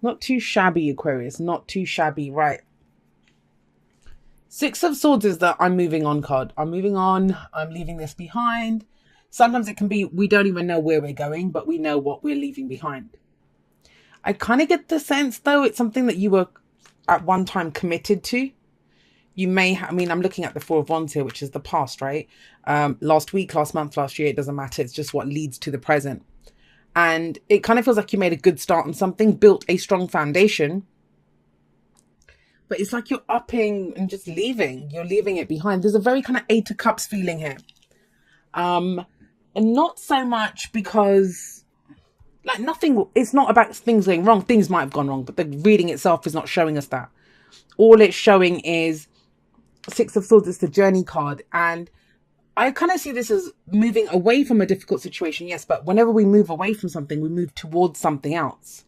Not too shabby, Aquarius. Not too shabby. Right. Six of Swords is that I'm moving on card. I'm moving on. I'm leaving this behind. Sometimes it can be we don't even know where we're going, but we know what we're leaving behind. I kind of get the sense, though, it's something that you were at one time committed to. You may I mean, I'm looking at the Four of Wands here, which is the past, right? Last week, last month, last year, it doesn't matter. It's just what leads to the present. And it kind of feels like you made a good start on something, built a strong foundation. But it's like you're upping and just leaving. You're leaving it behind. There's a very kind of Eight of Cups feeling here. And not so much because, like, nothing, it's not about things going wrong. Things might have gone wrong, but the reading itself is not showing us that. All it's showing is Six of Swords is the journey card. And I kind of see this as moving away from a difficult situation, yes, but whenever we move away from something, we move towards something else.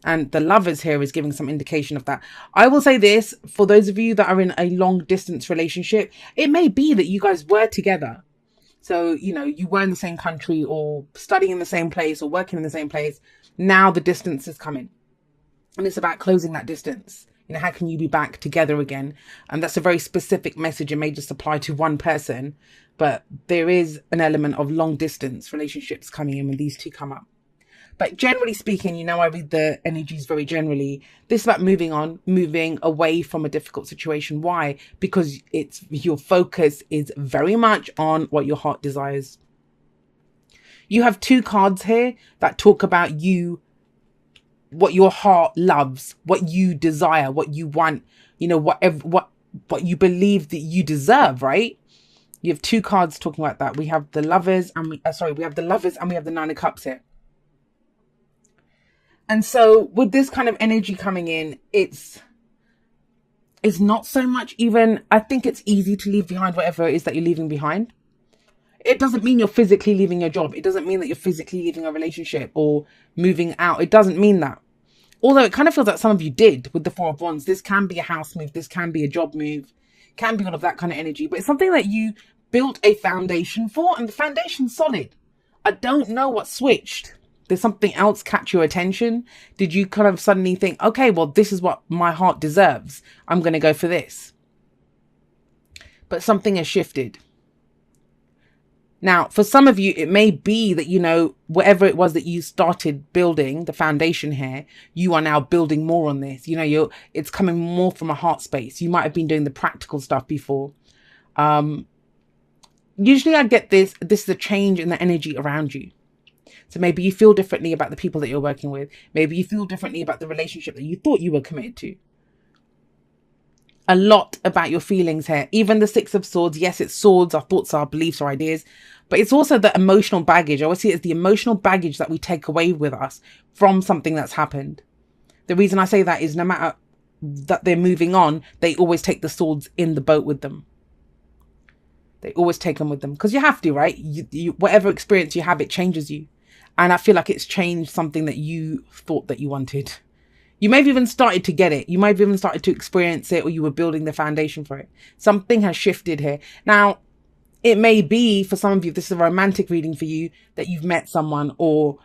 And the Lovers here is giving some indication of that. I will say this, for those of you that are in a long distance relationship, it may be that you guys were together. So, you know, you were in the same country or studying in the same place or working in the same place. Now the distance is coming. And it's about closing that distance. You know, how can you be back together again? And that's a very specific message. It may just apply to one person, but there is an element of long distance relationships coming in when these two come up. But generally speaking, you know, I read the energies very generally. This is about moving on, moving away from a difficult situation. Why? Because it's your focus is very much on what your heart desires. You have two cards here that talk about you, what your heart loves, what you desire, what you want, you know, what you believe that you deserve, right? You have two cards talking about that. We have the Lovers and we have the Lovers and we have the Nine of Cups here. And so with this kind of energy coming in, it's not so much even, I think it's easy to leave behind whatever it is that you're leaving behind. It doesn't mean you're physically leaving your job. It doesn't mean that you're physically leaving a relationship or moving out. It doesn't mean that. Although it kind of feels like some of you did with the Four of Wands. This can be a house move. This can be a job move. Can be all of that kind of energy. But it's something that you built a foundation for, and the foundation's solid. I don't know what switched. Did something else catch your attention? Did you kind of suddenly think, okay, well, this is what my heart deserves. I'm going to go for this. But something has shifted. Now, for some of you, it may be that, you know, whatever it was that you started building, the foundation here, you are now building more on this. You know, it's coming more from a heart space. You might have been doing the practical stuff before. Usually I get this is a change in the energy around you. So maybe you feel differently about the people that you're working with. Maybe you feel differently about the relationship that you thought you were committed to. A lot about your feelings here. Even the Six of Swords. Yes, it's swords, our thoughts, our beliefs, our ideas. But it's also the emotional baggage. I always see it as the emotional baggage that we take away with us from something that's happened. The reason I say that is no matter that they're moving on, they always take the swords in the boat with them. They always take them with them. Because you have to, right? Whatever experience you have, it changes you. And I feel like it's changed something that you thought that you wanted. You may have even started to get it. You might have even started to experience it, or you were building the foundation for it. Something has shifted here. Now, it may be for some of you, this is a romantic reading for you, that you've met someone or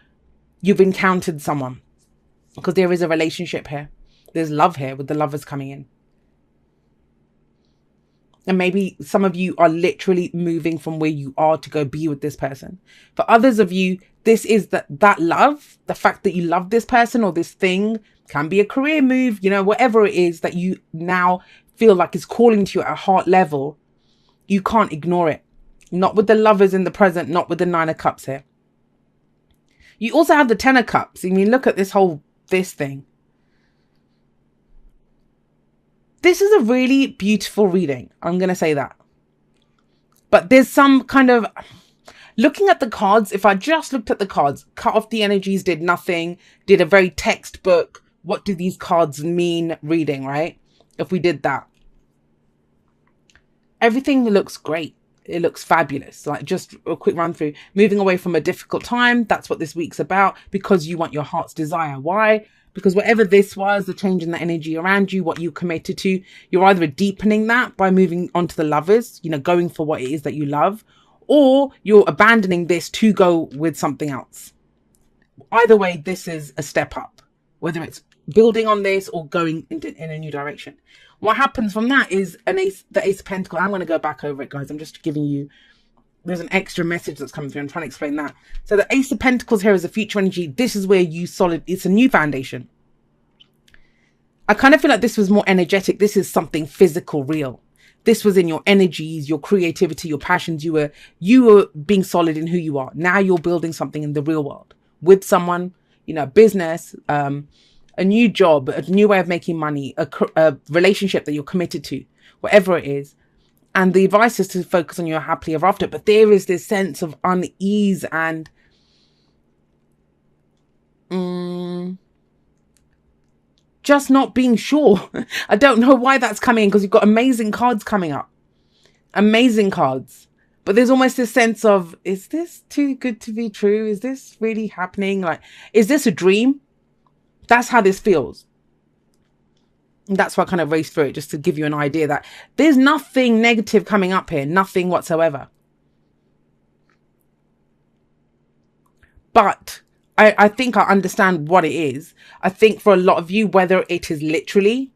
you've encountered someone. Because there is a relationship here. There's love here with the Lovers coming in. And maybe some of you are literally moving from where you are to go be with this person. For others of you, this is that love, the fact that you love this person or this thing, can be a career move, you know, whatever it is that you now feel like is calling to you at a heart level, you can't ignore it. Not with the Lovers in the present, not with the Nine of Cups here. You also have the Ten of Cups. I mean, look at this thing. This is a really beautiful reading. I'm going to say that. But there's some kind of... Looking at the cards, if I just looked at the cards, cut off the energies, did nothing, did a very textbook, what do these cards mean reading, right? If we did that. Everything looks great. It looks fabulous. Like, just a quick run through. Moving away from a difficult time. That's what this week's about. Because you want your heart's desire. Why? Because whatever this was, the change in the energy around you, what you committed to, you're either deepening that by moving on to the Lovers, you know, going for what it is that you love, or you're abandoning this to go with something else. Either way, this is a step up, whether it's building on this or going in a new direction. What happens from that is the Ace of Pentacles. I'm going to go back over it, guys. I'm just giving you, there's an extra message that's coming through. I'm trying to explain that. So the Ace of Pentacles here is a future energy. This is where it's a new foundation. I kind of feel like this was more energetic. This is something physical, real. This was in your energies, your creativity, your passions. You were being solid in who you are. Now you're building something in the real world with someone, you know, business, a new job, a new way of making money, a relationship that you're committed to, whatever it is. And the advice is to focus on your happily ever after. But there is this sense of unease and just not being sure. I don't know why that's coming because you've got amazing cards coming up. Amazing cards. But there's almost this sense of, is this too good to be true? Is this really happening? Like, is this a dream? That's how this feels. And that's why I kind of raced through it, just to give you an idea that there's nothing negative coming up here. Nothing whatsoever. But I think I understand what it is. I think for a lot of you, whether it is literally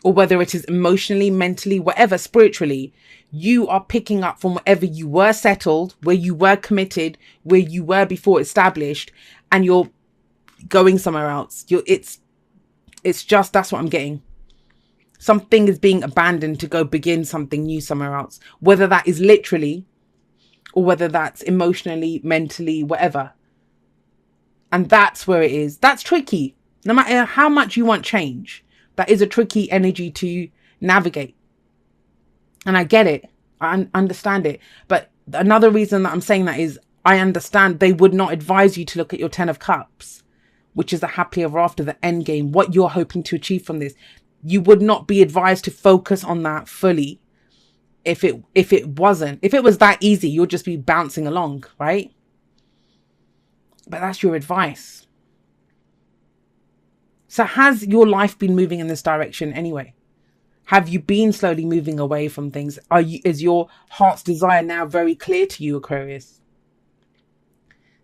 or whether it is emotionally, mentally, whatever, spiritually, you are picking up from wherever you were settled, where you were committed, where you were before established, and you're going somewhere else. It's just, that's what I'm getting. Something is being abandoned to go begin something new somewhere else, whether that is literally or whether that's emotionally, mentally, whatever. And that's where it is. That's tricky. No matter how much you want change, that is a tricky energy to navigate. And I get it. I understand it. But another reason that I'm saying that is I understand they would not advise you to look at your 10 of Cups, which is the happily ever after, the end game, what you're hoping to achieve from this. You would not be advised to focus on that fully if it wasn't. If it was that easy, you'll just be bouncing along, right? But that's your advice. So has your life been moving in this direction anyway? Have you been slowly moving away from things? Is your heart's desire now very clear to you, Aquarius?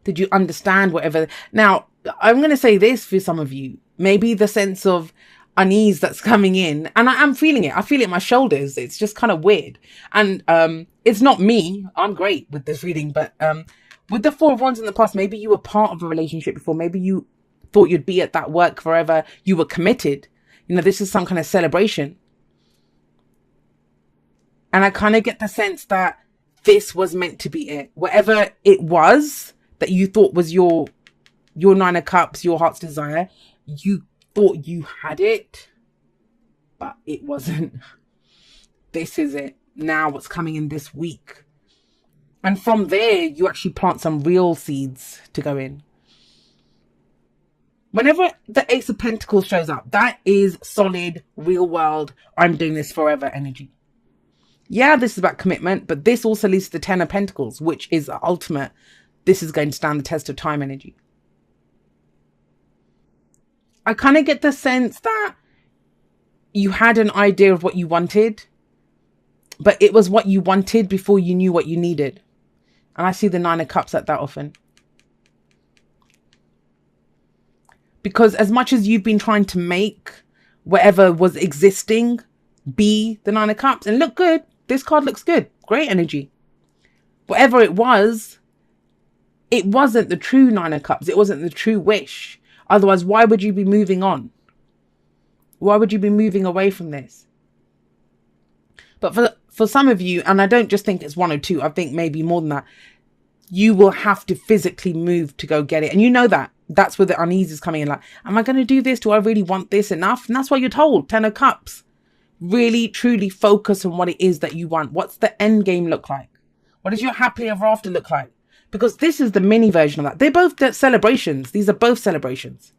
Did you understand whatever? Now, I'm going to say this for some of you. Maybe the sense of unease that's coming in, and I'm feeling it. I feel it in my shoulders. It's just kind of weird. And it's not me. I'm great with this reading, but with the Four of Wands in the past, maybe you were part of a relationship before. Maybe you thought you'd be at that work forever. You were committed. You know, this is some kind of celebration. And I kind of get the sense that this was meant to be it. Whatever it was that you thought was your 9 of Cups, your heart's desire, you thought you had it, but it wasn't. This is it. Now what's coming in this week. And from there, you actually plant some real seeds to go in. Whenever the Ace of Pentacles shows up, that is solid, real world, I'm doing this forever energy. Yeah, this is about commitment, but this also leads to the 10 of Pentacles, which is the ultimate. This is going to stand the test of time energy. I kind of get the sense that you had an idea of what you wanted, but it was what you wanted before you knew what you needed. And I see the 9 of Cups like that often. Because as much as you've been trying to make whatever was existing be the 9 of Cups and look good, this card looks good, great energy. Whatever it wasn't the true 9 of Cups. It wasn't the true wish. Otherwise, why would you be moving on? Why would you be moving away from this? But for some of you, and I don't just think it's 1 or 2, I think maybe more than that, you will have to physically move to go get it. And you know that. That's where the unease is coming in. Like, am I going to do this? Do I really want this enough? And that's why you're told, 10 of Cups. Really, truly focus on what it is that you want. What's the end game look like? What does your happily ever after look like? Because this is the mini version of that. They're both celebrations. These are both celebrations.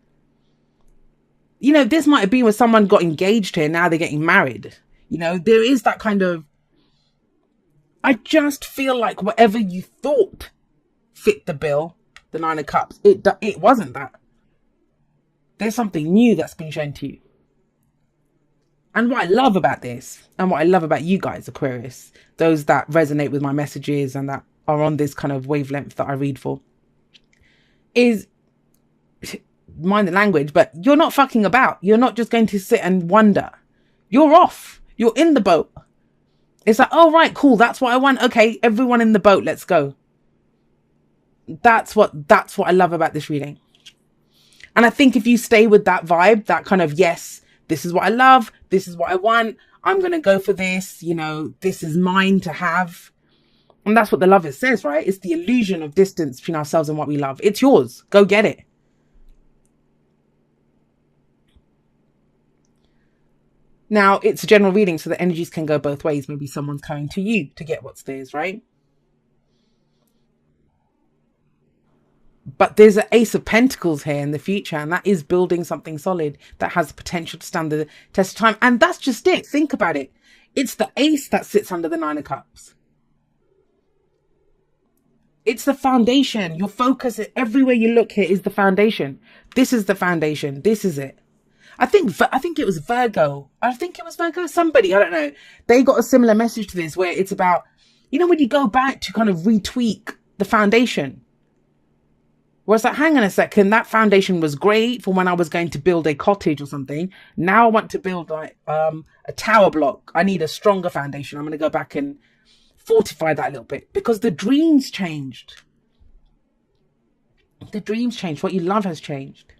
You know, this might have been when someone got engaged here. Now they're getting married. You know, there is that kind of... I just feel like whatever you thought fit the bill, the 9 of Cups, it wasn't that. There's something new that's been shown to you. And what I love about this, and what I love about you guys, Aquarius, those that resonate with my messages and that are on this kind of wavelength that I read for, is mind the language, but you're not fucking about. You're not just going to sit and wonder. You're off. You're in the boat. It's like, oh, right, cool. That's what I want. Okay, everyone in the boat, let's go. That's what I love about this reading. And I think if you stay with that vibe, that kind of, yes, this is what I love. This is what I want. I'm going to go for this. You know, this is mine to have. And that's what the lover says, right? It's the illusion of distance between ourselves and what we love. It's yours. Go get it. Now, it's a general reading, so the energies can go both ways. Maybe someone's coming to you to get what's theirs, right? But there's an Ace of Pentacles here in the future, and that is building something solid that has the potential to stand the test of time. And that's just it. Think about it. It's the Ace that sits under the Nine of Cups. It's the foundation. Your focus, everywhere you look here, is the foundation. This is the foundation. This is it. I think it was Virgo. Somebody, I don't know. They got a similar message to this where it's about, you know, when you go back to kind of retweak the foundation. Where it's like, hang on a second, that foundation was great for when I was going to build a cottage or something. Now I want to build like a tower block. I need a stronger foundation. I'm going to go back and fortify that a little bit because the dreams changed. The dreams changed. What you love has changed.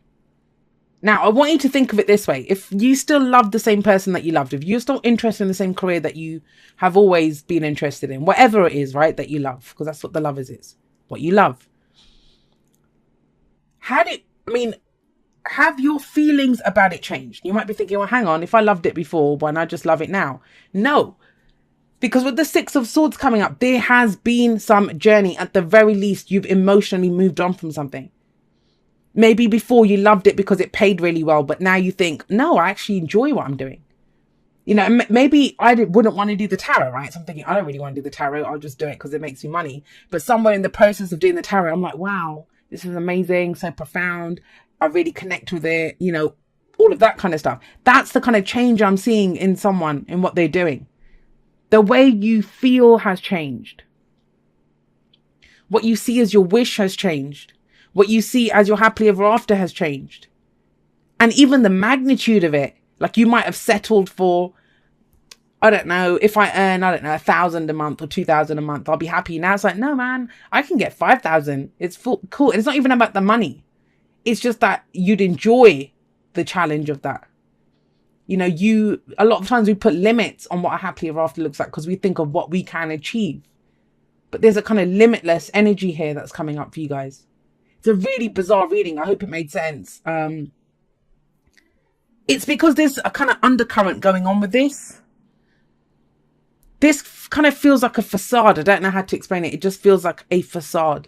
Now, I want you to think of it this way. If you still love the same person that you loved, if you're still interested in the same career that you have always been interested in, whatever it is, right, that you love, because that's what the lovers is, what you love. Have your feelings about it changed? You might be thinking, well, hang on, if I loved it before, why not just love it now? No, because with the Six of Swords coming up, there has been some journey. At the very least, you've emotionally moved on from something. Maybe before you loved it because it paid really well, but now you think, no, I actually enjoy what I'm doing. You know, maybe I wouldn't want to do the tarot, right? So I'm thinking, I don't really want to do the tarot. I'll just do it because it makes me money. But somewhere in the process of doing the tarot, I'm like, wow, this is amazing, so profound. I really connect with it, you know, all of that kind of stuff. That's the kind of change I'm seeing in someone, in what they're doing. The way you feel has changed. What you see as your wish has changed. What you see as your happily ever after has changed. And even the magnitude of it, like you might have settled for, I don't know, if I earn, I don't know, 1,000 a month or 2,000 a month, I'll be happy. Now it's like, no, man, I can get 5,000. It's cool. And it's not even about the money. It's just that you'd enjoy the challenge of that. You know, a lot of times we put limits on what a happily ever after looks like because we think of what we can achieve. But there's a kind of limitless energy here that's coming up for you guys. It's a really bizarre reading. I hope it made sense. It's because there's a kind of undercurrent going on with this. This kind of feels like a facade. I don't know how to explain it. It just feels like a facade.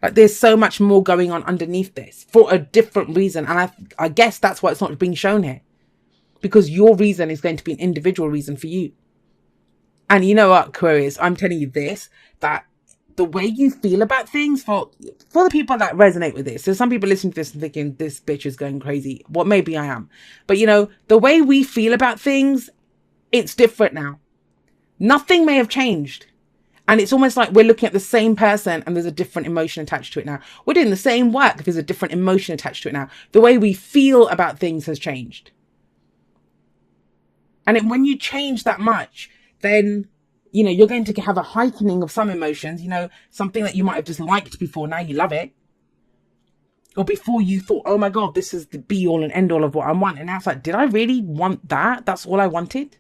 Like there's so much more going on underneath this for a different reason. And I guess that's why it's not being shown here. Because your reason is going to be an individual reason for you. And you know what, Aquarius, I'm telling you this, that the way you feel about things, for the people that resonate with this, so some people listening to this and thinking, this bitch is going crazy. Well, maybe I am. But you know, the way we feel about things, it's different now. Nothing may have changed. And it's almost like we're looking at the same person and there's a different emotion attached to it now. We're doing the same work, there's a different emotion attached to it now. The way we feel about things has changed. And when you change that much, then, you know, you're going to have a heightening of some emotions, you know, something that you might have just liked before, now you love it. Or before you thought, oh my God, this is the be all and end all of what I want. And now it's like, did I really want that? That's all I wanted?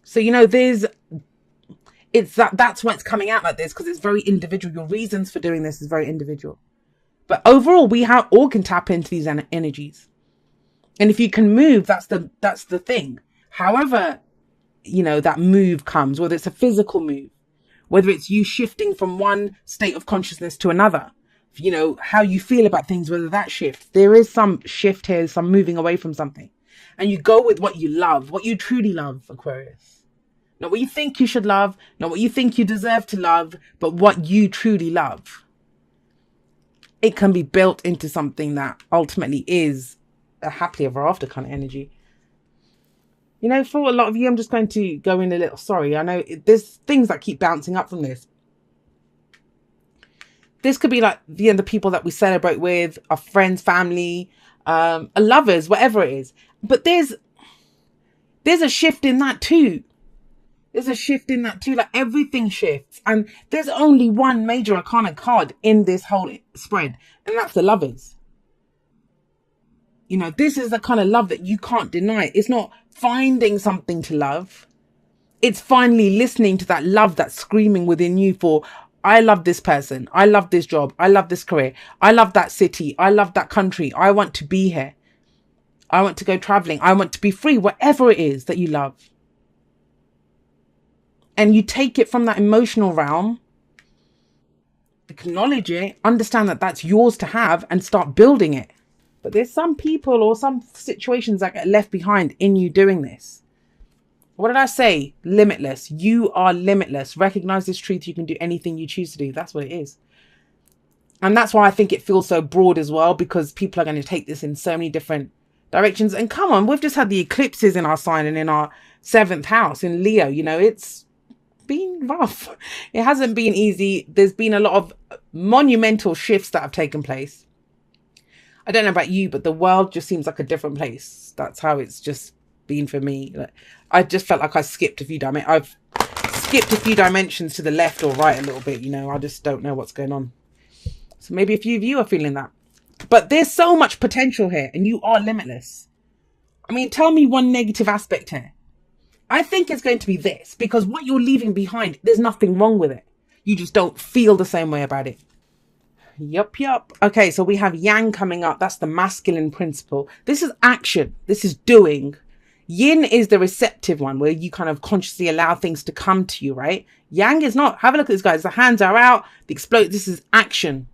So, you know, that's why it's coming out like this, because it's very individual. Your reasons for doing this is very individual. But overall, we all can tap into these energies. And if you can move, that's the thing. However, you know, that move comes, whether it's a physical move, whether it's you shifting from one state of consciousness to another, you know, how you feel about things, whether that shifts. There is some shift here, some moving away from something. And you go with what you love, what you truly love, Aquarius. Not what you think you should love, not what you think you deserve to love, but what you truly love. It can be built into something that ultimately is a happily ever after kind of energy. You know, for a lot of you, I'm just going to go in a little, sorry, I know there's things that keep bouncing up from this. This could be like the people that we celebrate with, our friends, family, lovers, whatever it is. But there's a shift in that too. There's a shift in that too. Like everything shifts. And there's only one major arcana card in this whole spread. And that's the Lovers. You know, this is the kind of love that you can't deny. It's not finding something to love. It's finally listening to that love that's screaming within you for, I love this person. I love this job. I love this career. I love that city. I love that country. I want to be here. I want to go traveling. I want to be free, whatever it is that you love. And you take it from that emotional realm, acknowledge it, understand that that's yours to have, and start building it. But there's some people or some situations that get left behind in you doing this. What did I say? Limitless. You are limitless. Recognize this truth. You can do anything you choose to do. That's what it is. And that's why I think it feels so broad as well, because people are going to take this in so many different directions. And come on, we've just had the eclipses in our sign and in our 7th house in Leo. You know, it's been rough. It hasn't been easy. There's been a lot of monumental shifts that have taken place. I don't know about you, but the world just seems like a different place. That's how it's just been for me. I just felt like I skipped a few I've skipped a few dimensions to the left or right a little bit. You know, I just don't know what's going on. So maybe a few of you are feeling that. But there's so much potential here, and you are limitless. I mean, tell me one negative aspect here. I think it's going to be this, because what you're leaving behind, there's nothing wrong with it. You just don't feel the same way about it. Yup. Okay, so we have Yang coming up. That's the masculine principle. This is action. This is doing. Yin is the receptive one, where you kind of consciously allow things to come to you, right? Yang is not. Have a look at this, guys. The hands are out. The explode. This is action.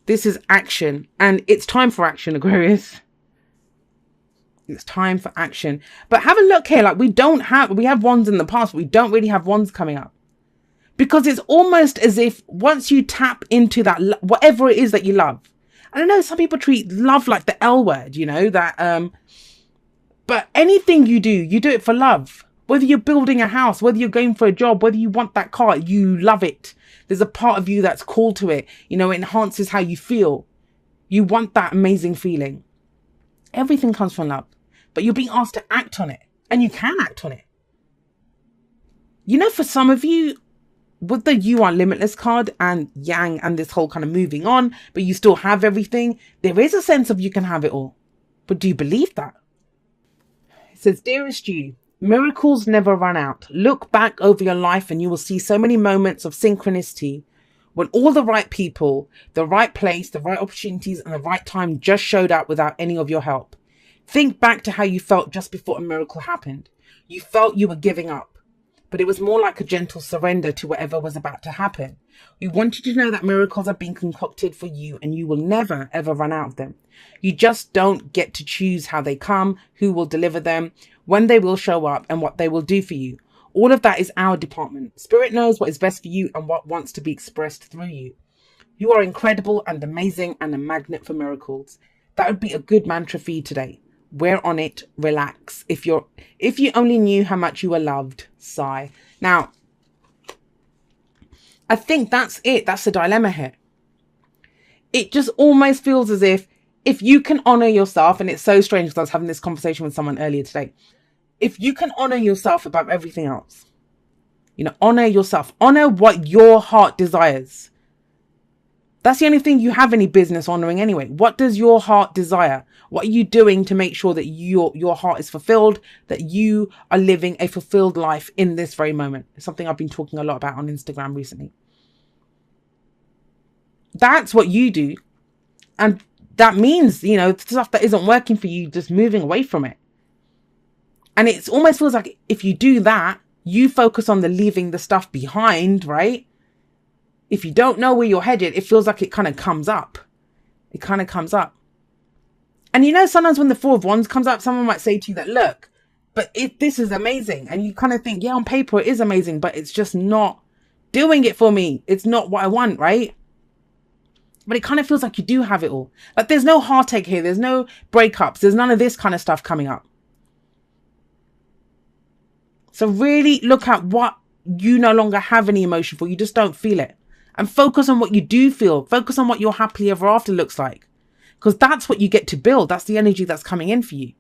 This is action. And it's time for action, Aquarius. It's time for action. But have a look here. Like we have wands in the past, but we don't really have wands coming up. Because it's almost as if once you tap into that, whatever it is that you love. I don't know, some people treat love like the L word, you know, that, but anything you do it for love. Whether you're building a house, whether you're going for a job, whether you want that car, you love it. There's a part of you that's called to it. You know, it enhances how you feel. You want that amazing feeling. Everything comes from love, but you're being asked to act on it, and you can act on it. You know, for some of you, with the You Are Limitless card and Yang and this whole kind of moving on, but you still have everything, there is a sense of you can have it all. But do you believe that? It says, dearest you, miracles never run out. Look back over your life and you will see so many moments of synchronicity when all the right people, the right place, the right opportunities and the right time just showed up without any of your help. Think back to how you felt just before a miracle happened. You felt you were giving up, but it was more like a gentle surrender to whatever was about to happen. We want you to know that miracles are being concocted for you and you will never, ever run out of them. You just don't get to choose how they come, who will deliver them, when they will show up and what they will do for you. All of that is our department. Spirit knows what is best for you and what wants to be expressed through you. You are incredible and amazing and a magnet for miracles. That would be a good mantra for you today. We're on it. Relax. If you only knew how much you were loved, sigh. Now, I think that's it. That's the dilemma here. It just almost feels as if you can honor yourself, and it's so strange because I was having this conversation with someone earlier today. If you can honor yourself above everything else, you know, honor yourself, honor what your heart desires. That's the only thing you have any business honoring anyway. What does your heart desire? What are you doing to make sure that your heart is fulfilled, that you are living a fulfilled life in this very moment? It's something I've been talking a lot about on Instagram recently. That's what you do. And that means, you know, stuff that isn't working for you, just moving away from it. And it almost feels like if you do that, you focus on the leaving the stuff behind, right? If you don't know where you're headed, it feels like it kind of comes up. It kind of comes up. And you know, sometimes when the Four of Wands comes up, someone might say to you that, look, but this is amazing. And you kind of think, yeah, on paper it is amazing, but it's just not doing it for me. It's not what I want, right? But it kind of feels like you do have it all. Like there's no heartache here. There's no breakups. There's none of this kind of stuff coming up. So really look at what you no longer have any emotion for. You just don't feel it. And focus on what you do feel. Focus on what your happily ever after looks like. Because that's what you get to build. That's the energy that's coming in for you.